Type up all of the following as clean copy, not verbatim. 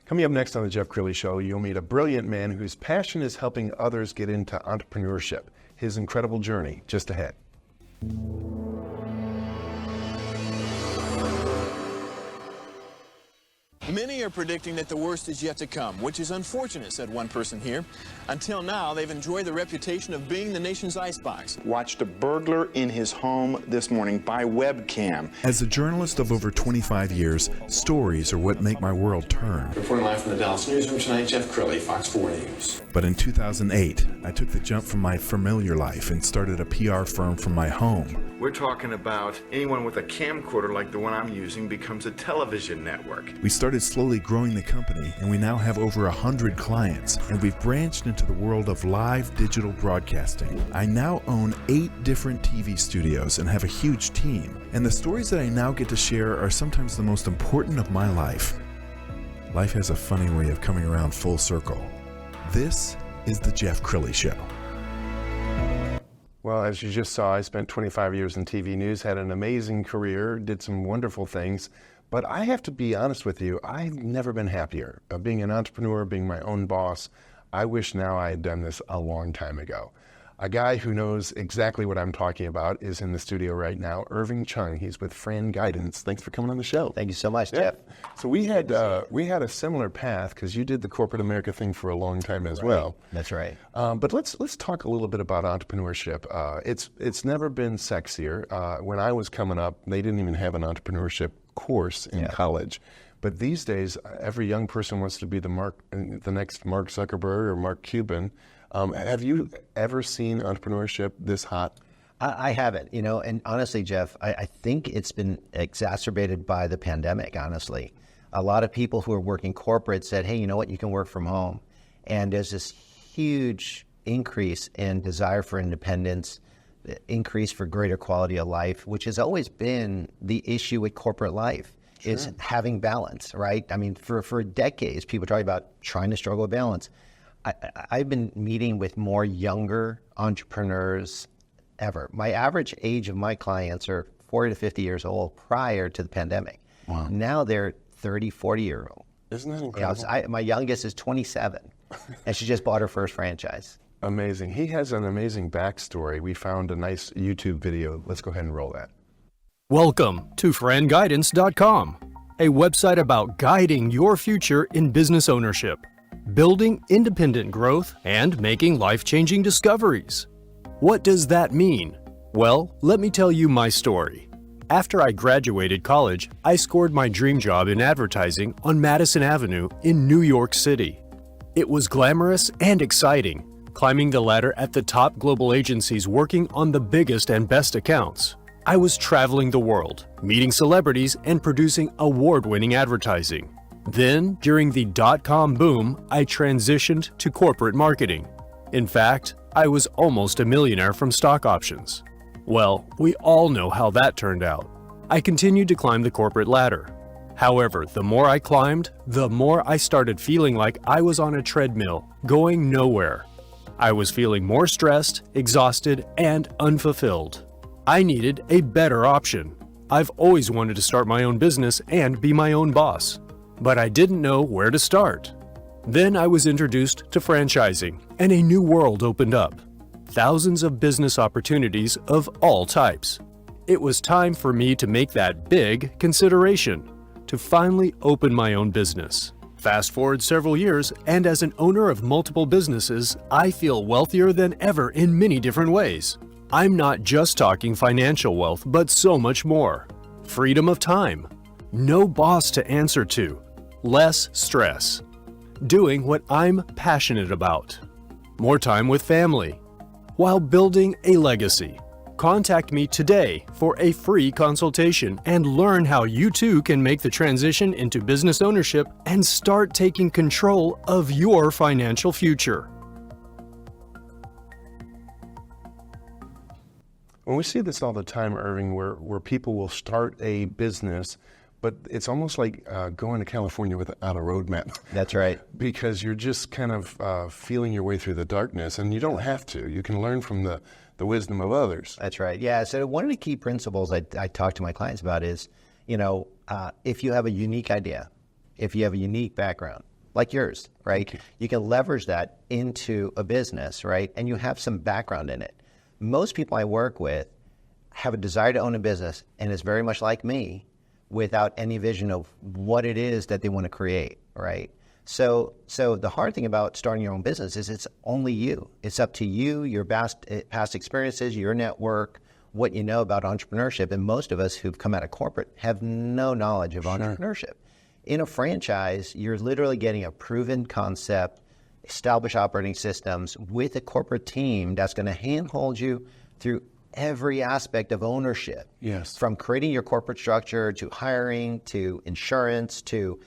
Coming up next on the Jeff Crilley Show, you'll meet a brilliant man whose passion is helping others get into entrepreneurship. His incredible journey just ahead. Many are predicting that the worst is yet to come, which is unfortunate, said one person here. Until now, they've enjoyed the reputation of being the nation's icebox. Watched a burglar in his home this morning by webcam. As a journalist of over 25 years, stories are what make my world turn. Reporting live from the Dallas newsroom tonight, Jeff Crilley, Fox 4 News. But in 2008, I took the jump from my familiar life and started a PR firm from my home. We're talking about anyone with a camcorder like the one I'm using becomes a television network. We started slowly growing the company, and we now have over 100 clients, and we've branched into the world of live digital broadcasting. I now own 8 different TV studios and have a huge team, and the stories that I now get to share are sometimes the most important of my life. Life has a funny way of coming around full circle. This is the Jeff Crilley Show. Well, as you just saw, I spent 25 years in TV news, had an amazing career, did some wonderful things. But I have to be honest with you, I've never been happier. Being an entrepreneur, being my own boss, I wish now I had done this a long time ago. A guy who knows exactly what I'm talking about is in the studio right now, Irving Chung. He's with FranGuidance. Thanks for coming on the show. Thank you so much, Jeff. So we had a similar path because you did the corporate America thing for a long time as well. That's right. But let's talk a little bit about entrepreneurship. It's never been sexier. When I was coming up, they didn't even have an entrepreneurship course in college. But these days, every young person wants to be the next Mark Zuckerberg or Mark Cuban. Have you ever seen entrepreneurship this hot? I haven't, and honestly, Jeff, I think it's been exacerbated by the pandemic, honestly. A lot of people who are working corporate said, hey, you know what, you can work from home. And there's this huge increase in desire for independence, increase for greater quality of life, which has always been the issue with corporate life. Sure. Is having balance, right? I mean, for decades, people talk about trying to struggle with balance. I've been meeting with more younger entrepreneurs ever. My average age of my clients are 40 to 50 years old prior to the pandemic. Wow. Now they're 30, 40-year-old. Isn't that incredible? My youngest is 27, and she just bought her first franchise. Amazing. He has an amazing backstory. We found a nice YouTube video. Let's go ahead and roll that. Welcome to FranGuidance.com, a website about guiding your future in business ownership, building independent growth, and making life-changing discoveries. What does that mean? Well, let me tell you my story. After I graduated college, I scored my dream job in advertising on Madison Avenue in New York City. It was glamorous and exciting, climbing the ladder at the top global agencies working on the biggest and best accounts. I was traveling the world, meeting celebrities, and producing award-winning advertising. Then, during the dot-com boom, I transitioned to corporate marketing. In fact, I was almost a millionaire from stock options. Well, we all know how that turned out. I continued to climb the corporate ladder. However, the more I climbed, the more I started feeling like I was on a treadmill, going nowhere. I was feeling more stressed, exhausted, and unfulfilled. I needed a better option. I've always wanted to start my own business and be my own boss, but I didn't know where to start. Then I was introduced to franchising, and a new world opened up. Thousands of business opportunities of all types. It was time for me to make that big consideration, to finally open my own business. Fast forward several years, and as an owner of multiple businesses, I feel wealthier than ever in many different ways. I'm not just talking financial wealth, but so much more. Freedom of time. No boss to answer to. Less stress. Doing what I'm passionate about. More time with family. While building a legacy. Contact me today for a free consultation and learn how you too can make the transition into business ownership and start taking control of your financial future. Well, we see this all the time, Irving, where people will start a business, but it's almost like going to California without a roadmap. That's right. Because you're just kind of feeling your way through the darkness, and you don't have to. You can learn from the wisdom of others. That's right. Yeah. So one of the key principles I talk to my clients about is, if you have a unique idea, if you have a unique background, like yours, right? You can leverage that into a business, right? And you have some background in it. Most people I work with have a desire to own a business, and it's very much like me, without any vision of what it is that they want to create, right? So the hard thing about starting your own business is it's only you. It's up to you, your past experiences, your network, what you know about entrepreneurship. And most of us who've come out of corporate have no knowledge of entrepreneurship. In a franchise, you're literally getting a proven concept, established operating systems with a corporate team that's going to handhold you through every aspect of ownership. Yes. From creating your corporate structure to hiring to insurance to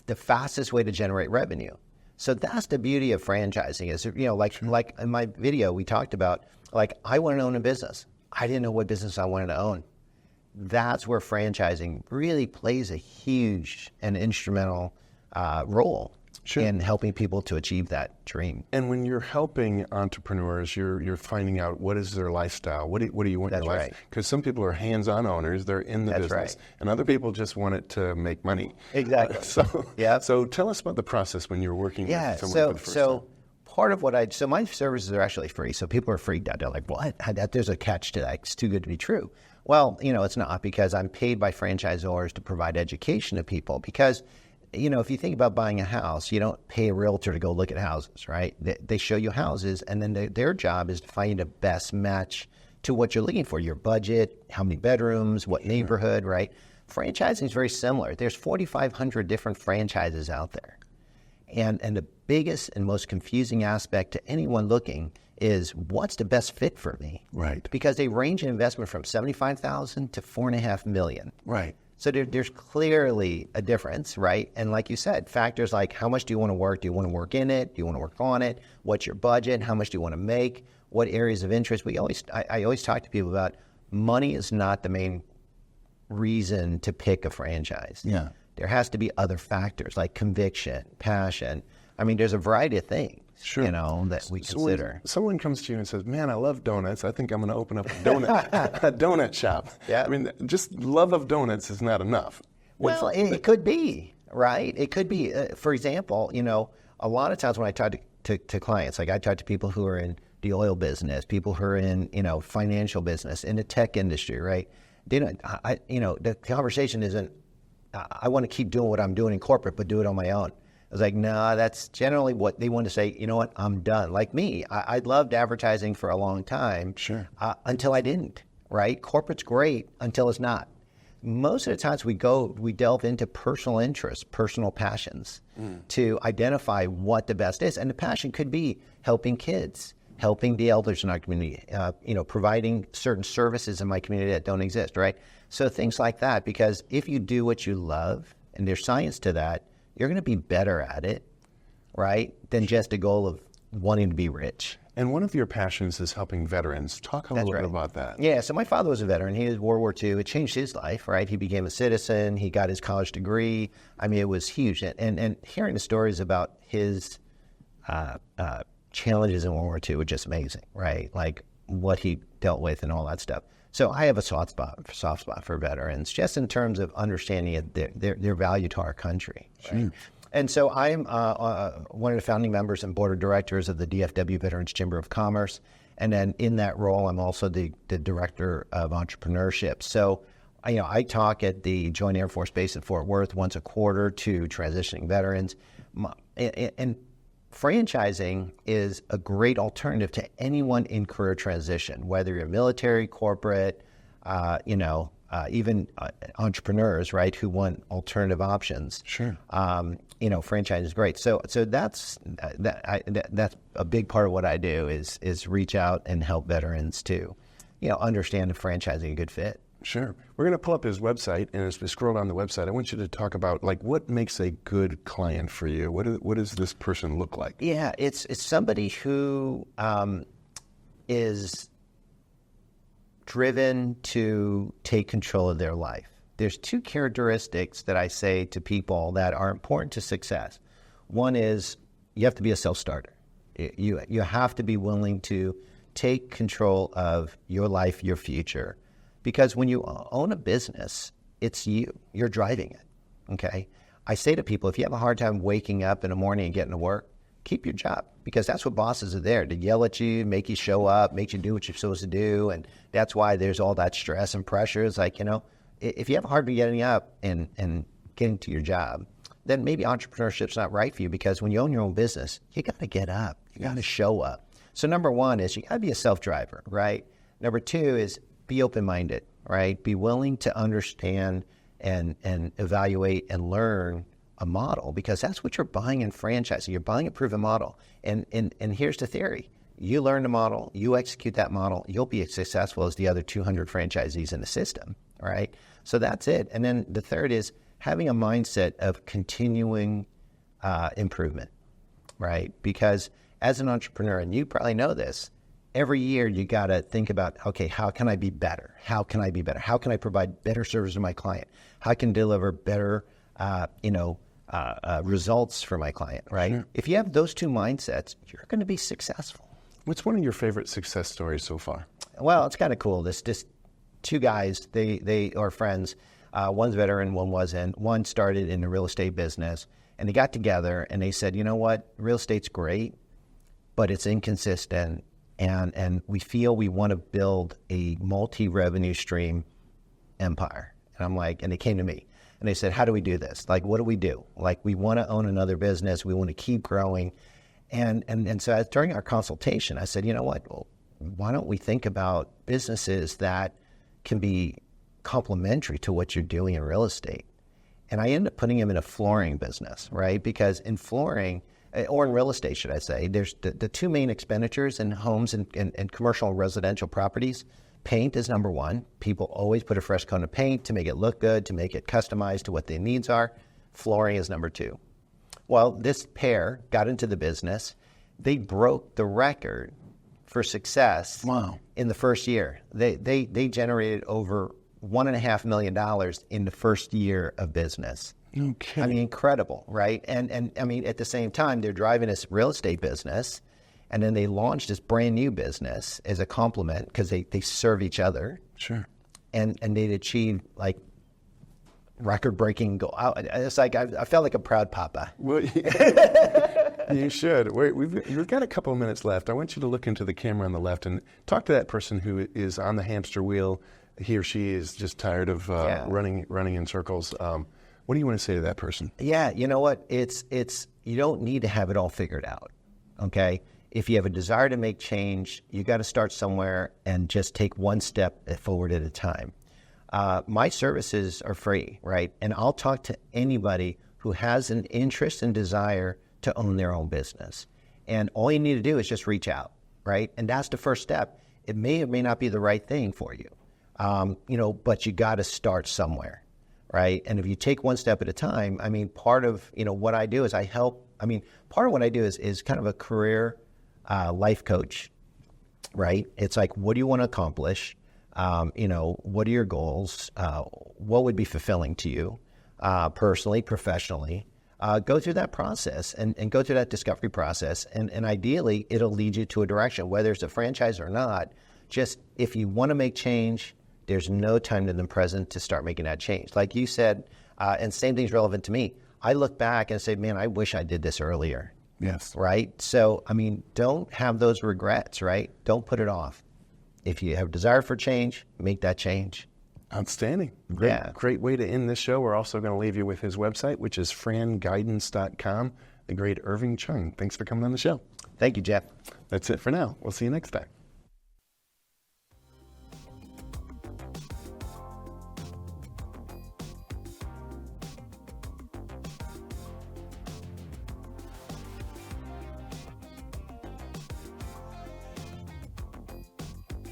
the fastest way to generate revenue. So that's the beauty of franchising is, like in my video, we talked about, like, I want to own a business. I didn't know what business I wanted to own. That's where franchising really plays a huge and instrumental role in helping people to achieve that dream. And when you're helping entrepreneurs, you're finding out what is their lifestyle, what do you want in your life? Because some people are hands-on owners, they're in the business, and other people just want it to make money. Exactly. So tell us about the process when you're working with someone for the first time. Part of what so my services are actually free, so people are freaked out. They're like, what? There's a catch to that. It's too good to be true. Well, it's not, because I'm paid by franchisors to provide education to people. Because, if you think about buying a house, you don't pay a realtor to go look at houses, right? They show you houses, and then their job is to find the best match to what you're looking for, your budget, how many bedrooms, what neighborhood, right? Franchising is very similar. There's 4,500 different franchises out there. And the biggest and most confusing aspect to anyone looking is, what's the best fit for me? Right. Because they range in investment from $75,000 to $4.5 million. Right. So there's clearly a difference, right? And like you said, factors like, how much do you want to work? Do you want to work in it? Do you want to work on it? What's your budget? How much do you want to make? What areas of interest? I always talk to people about, money is not the main reason to pick a franchise. Yeah. There has to be other factors like conviction, passion. I mean, there's a variety of things, that we consider. When someone comes to you and says, man, I love donuts. I think I'm going to open up a donut shop. Yeah. I mean, just love of donuts is not enough. Well, it could be, right? It could be. For example, a lot of times when I talk to clients, like I talk to people who are in the oil business, people who are in, financial business, in the tech industry, right? They don't, the conversation isn't, I want to keep doing what I'm doing in corporate, but do it on my own. I was like, no, that's generally what they want to say. You know what? I'm done. Like me, I loved advertising for a long time. Sure. Until I didn't, right? Corporate's great until it's not. Most of the times we delve into personal interests, personal passions to identify what the best is. And the passion could be helping kids, helping the elders in our community, providing certain services in my community that don't exist, right? So things like that, because if you do what you love, and there's science to that, you're going to be better at it, right, than just a goal of wanting to be rich. And one of your passions is helping veterans. Talk a little bit about that. Yeah, so my father was a veteran. He was World War II. It changed his life, right? He became a citizen. He got his college degree. I mean, it was huge. And hearing the stories about his challenges in World War II were just amazing, right? Like what he dealt with and all that stuff. So I have a soft spot for veterans, just in terms of understanding their value to our country. Right? Sure. And so I'm one of the founding members and board of directors of the DFW Veterans Chamber of Commerce. And then in that role, I'm also the director of entrepreneurship. So, I talk at the Joint Air Force Base in Fort Worth once a quarter to transitioning veterans. And franchising is a great alternative to anyone in career transition, whether you're military, corporate, even entrepreneurs, right, who want alternative options. Sure. Franchise is great. So that's a big part of what I do is reach out and help veterans to, understand if franchising a good fit. Sure. We're going to pull up his website, and as we scroll down the website, I want you to talk about, like, what makes a good client for you? What does this person look like? Yeah, it's somebody who is driven to take control of their life. There's two characteristics that I say to people that are important to success. One is you have to be a self-starter. You have to be willing to take control of your life, your future. Because when you own a business, it's you. You're driving it, okay? I say to people, if you have a hard time waking up in the morning and getting to work, keep your job, because that's what bosses are there, to yell at you, make you show up, make you do what you're supposed to do. And that's why there's all that stress and pressure. It's like, if you have a hard time getting up and getting to your job, then maybe entrepreneurship's not right for you, because when you own your own business, you got to get up, you got to show up. So number one is you got to be a self-driver, right? Number two is be open-minded, right? Be willing to understand and evaluate and learn a model, because that's what you're buying in franchising. You're buying a proven model. And here's the theory. You learn the model, you execute that model, you'll be as successful as the other 200 franchisees in the system, right? So that's it. And then the third is having a mindset of continuing improvement, right? Because as an entrepreneur, and you probably know this, every year you got to think about, okay, how can I be better? How can I be better? How can I provide better service to my client? How can I deliver better, results for my client, right? Sure. If you have those two mindsets, you're going to be successful. What's one of your favorite success stories so far? Well, it's kind of cool. This two guys, they are friends. One's veteran, one wasn't. One started in the real estate business, and they got together and they said, you know what, real estate's great, but it's inconsistent, and we feel we want to build a multi-revenue stream empire. And I'm like, and they came to me and they said, how do we do this? Like, what do we do? Like, we want to own another business. We want to keep growing. And so during our consultation, I said, you know what, well, why don't we think about businesses that can be complementary to what you're doing in real estate? And I ended up putting him in a flooring business, right? Because in flooring, or in real estate, should I say, there's the two main expenditures in homes and commercial and residential properties. Paint is number one. People always put a fresh coat of paint to make it look good, to make it customized to what their needs are. Flooring is number two. Well, this pair got into the business. They broke the record for success. Wow. In the first year. They generated over $1.5 million in the first year of business. Okay. I mean, incredible, right? And I mean, at the same time, they're driving this real estate business, and then they launched this brand new business as a complement, because they serve each other. Sure. And they'd achieved like record-breaking goal. It's like I felt like a proud papa. Well, you should. Wait, we've got a couple of minutes left. I want you to look into the camera on the left and talk to that person who is on the hamster wheel. He or she is just tired of running in circles. What do you want to say to that person? Yeah, you know what? It's you don't need to have it all figured out, okay? If you have a desire to make change, you got to start somewhere and just take one step forward at a time. My services are free, right? And I'll talk to anybody who has an interest and desire to own their own business. And all you need to do is just reach out, right? And that's the first step. It may or may not be the right thing for you, but you got to start somewhere, right? And if you take one step at a time, I mean, part of, what I do is part of what I do is kind of a career life coach, right? It's like, what do you want to accomplish? What are your goals? What would be fulfilling to you personally, professionally? Go through that process and go through that discovery process. And ideally, it'll lead you to a direction, whether it's a franchise or not. Just if you want to make change, there's no time to the present to start making that change. Like you said, and same thing's relevant to me. I look back and say, man, I wish I did this earlier. Yes. Right? So, don't have those regrets, right? Don't put it off. If you have desire for change, make that change. Outstanding. Great way to end this show. We're also going to leave you with his website, which is FranGuidance.com. The great Irving Chung. Thanks for coming on the show. Thank you, Jeff. That's it for now. We'll see you next time.